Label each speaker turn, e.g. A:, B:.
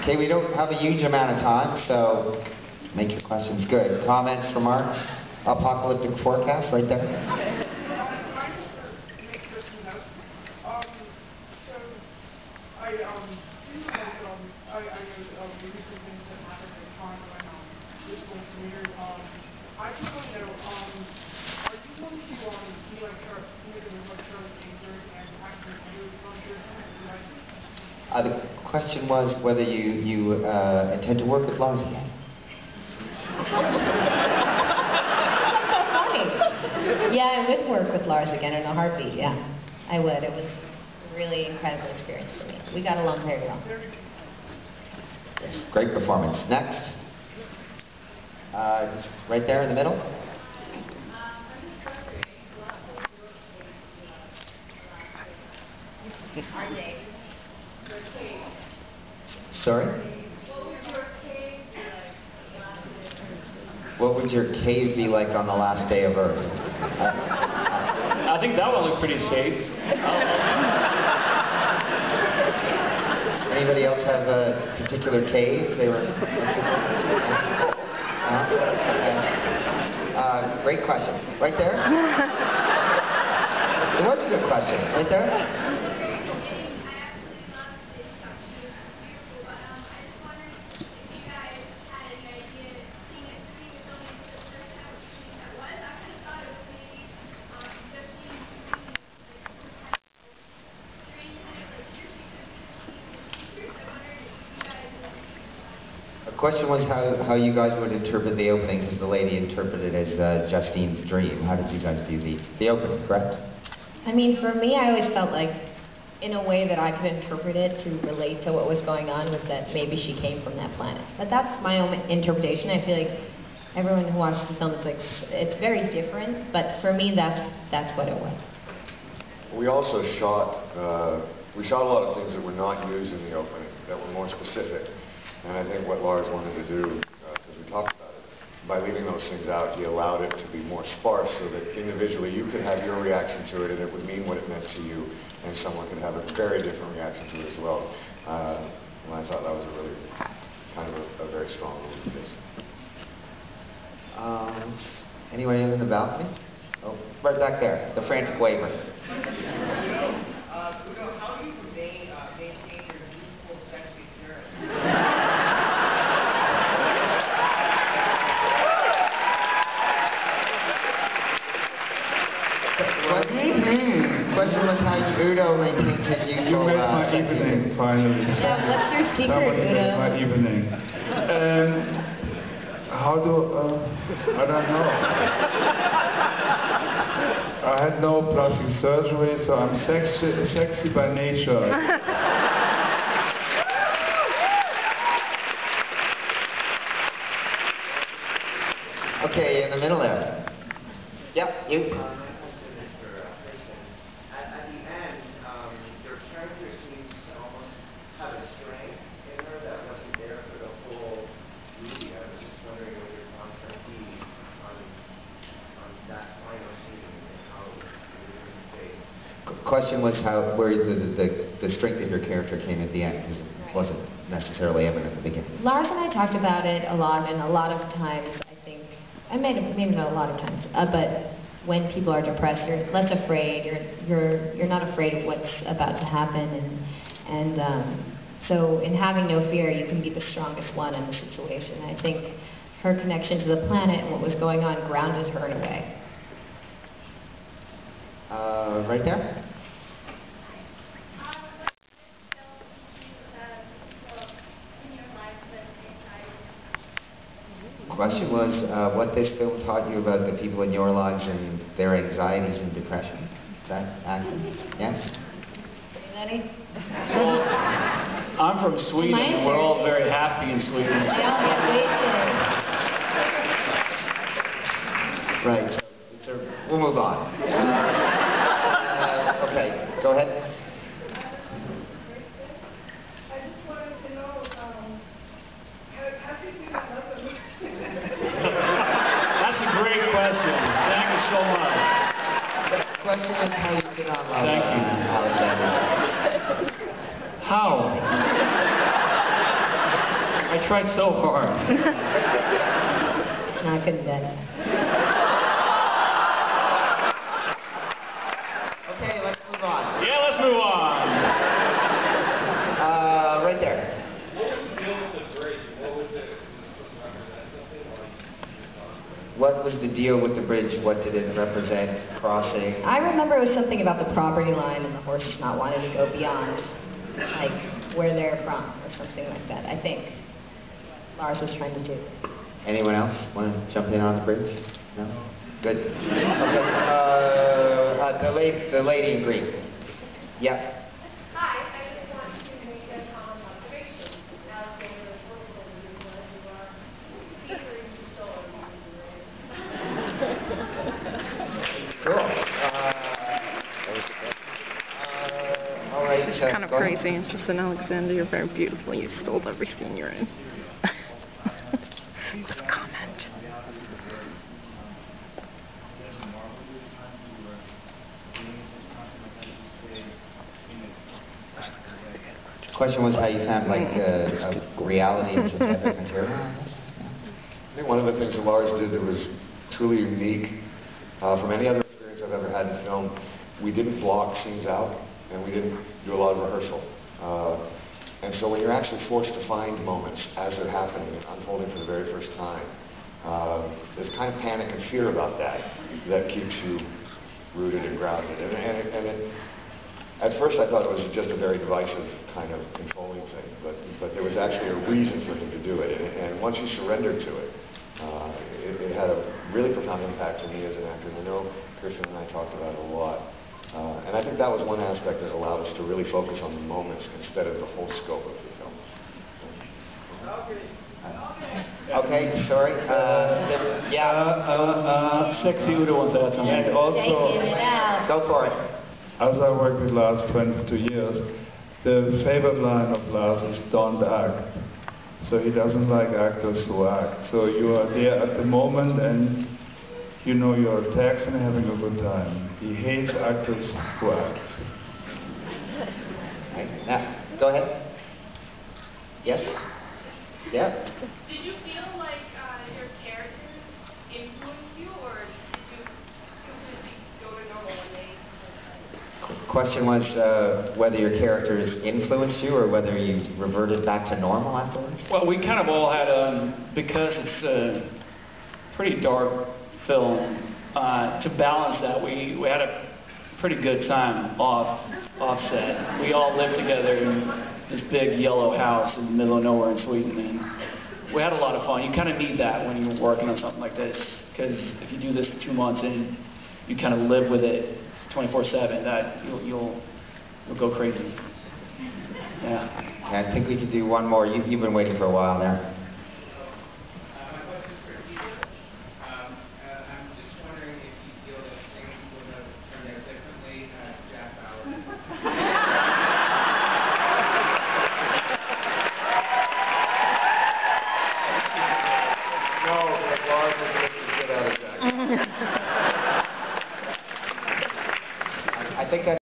A: Okay, we don't have a huge amount of time, so make your questions good. Comments, remarks? Apocalyptic forecast right there.
B: I just want to know, are you going to be like her, and actually do
A: the question was whether you intend to work with Lars again.
C: That's so funny. Yeah, I would work with Lars again in a heartbeat, yeah. I would. It was a really incredible experience for me. We got along very well.
A: Yes, great performance. Next. Just right there in the middle.
C: Our day.
A: Sorry? What would your cave be like on the last day of Earth?
D: I think that one looked pretty safe.
A: Anybody else have a particular cave they were? Okay. Great question. Right there? It was a good question. Right there? The question was how you guys would interpret the opening, because the lady interpreted it as Justine's dream. How did you guys view the opening, correct?
C: I mean, for me, I always felt like, in a way that I could interpret it to relate to what was going on, was that maybe she came from that planet. But that's my own interpretation. I feel like everyone who watches the film is like, it's very different, but for me, that's what it was.
E: We also shot a lot of things that were not used in the opening, that were more specific. And I think what Lars wanted to do, because we talked about it, by leaving those things out, he allowed it to be more sparse so that individually you could have your reaction to it and it would mean what it meant to you, and someone could have a very different reaction to it as well. And I thought that was a really kind of a very strong move to this.
A: Anybody in the balcony? Oh, right back there, the frantic waver.
F: Udo, how do you maintain your youthful, sexy appearance?
A: Question was how Udo maintains his youthful.
G: You made my evening, finally.
C: Yeah, what's your secret,
G: Somebody
C: Udo?
G: made my evening. How do, I don't know. I had no plastic surgery, so I'm sexy by nature.
A: Okay, in the middle there. Yep, you.
F: My question is for Kirsten. At the end, your character seems to almost have a strength in her that wasn't there for the whole movie. I was just wondering what your thoughts would be on that final scene and how it was in face.
A: Question was where the strength of your character came at the end, because it wasn't necessarily evident at the beginning.
C: Lars and I talked about it a lot, and a lot of times, I think, maybe not a lot of times, but when people are depressed, you're less afraid. You're not afraid of what's about to happen, and so in having no fear, you can be the strongest one in the situation. I think her connection to the planet and what was going on grounded her in a way.
A: Right there. Question was what this film taught you about the people in your lives and their anxieties and depression. Is that accurate? Yes?
C: Ready?
D: Well, I'm from Sweden, and we're all very happy in Sweden.
C: They all get wasted.
A: Right. So we'll move on. Okay, go ahead.
B: I just wanted to know, how did you develop?
D: That's a great question. Thank you so much.
A: The question is how you get on love.
D: Thank you.
A: Alexander.
D: How? tried so hard.
C: Not good then.
A: Okay, let's move on.
D: Yeah, let's move on.
A: Right there.
H: What was the deal with the bridge? What was it? Was it supposed to represent something?
A: What was the deal with the bridge? What did it represent? Crossing?
C: I remember it was something about the property line and the horses not wanting to go beyond, like, where they're from, or something like that. I think Lars was trying to do.
A: Anyone else want to jump in on the bridge? No? Good. Okay. The lady in green. Yep.
B: Hi, I just want to make a comment on observation. Now, for the purpose of the reason you are featuring the story.
A: Cool. All right.
I: It's kind of
A: go ahead.
I: crazy. It's just an Alexander. You're very beautiful. You stole every scene you're in. It's a comment.
A: Question was how you found like a reality in synthetic material.
E: I think one of the things that Lars did that was truly unique from any other experience I've ever had in film, we didn't block scenes out and we didn't do a lot of rehearsal. And so when you're actually forced to find moments as they're happening and unfolding for the very first time, there's kind of panic and fear about that keeps you rooted and grounded. At first I thought it was just a very divisive kind of controlling thing, but there was actually a reason for him to do it. And once you surrendered to it, it had a really profound impact on me as an actor. And I know Kirsten and I talked about it a lot. And I think that was one aspect that allowed us to really focus on the moments instead of the whole scope of the film.
A: Okay, sorry.
D: Sexy Udo wants to add something.
G: And also,
C: Shaking it out.
A: Go for it.
G: as I worked with Lars 22 years, the favorite line of Lars is "don't act." So he doesn't like actors who act. So you are there at the moment and you know your text and having a good time. He hates actors who act.
A: Right. Now, go ahead. Yes? Yeah?
B: Did you feel like your characters influenced you, or did you completely go to normal when they...
A: Question was whether your characters influenced you or whether you reverted back to normal afterwards?
D: Well, we kind of all had, because it's a pretty dark film, to balance that, we had a pretty good time offset. We all lived together in this big yellow house in the middle of nowhere in Sweden, and we had a lot of fun. You kind of need that when you're working on something like this, because if you do this for 2 months and you kind of live with it 24/7, that you'll go crazy. Yeah.
A: I think we could do one more. You've been waiting for a while there.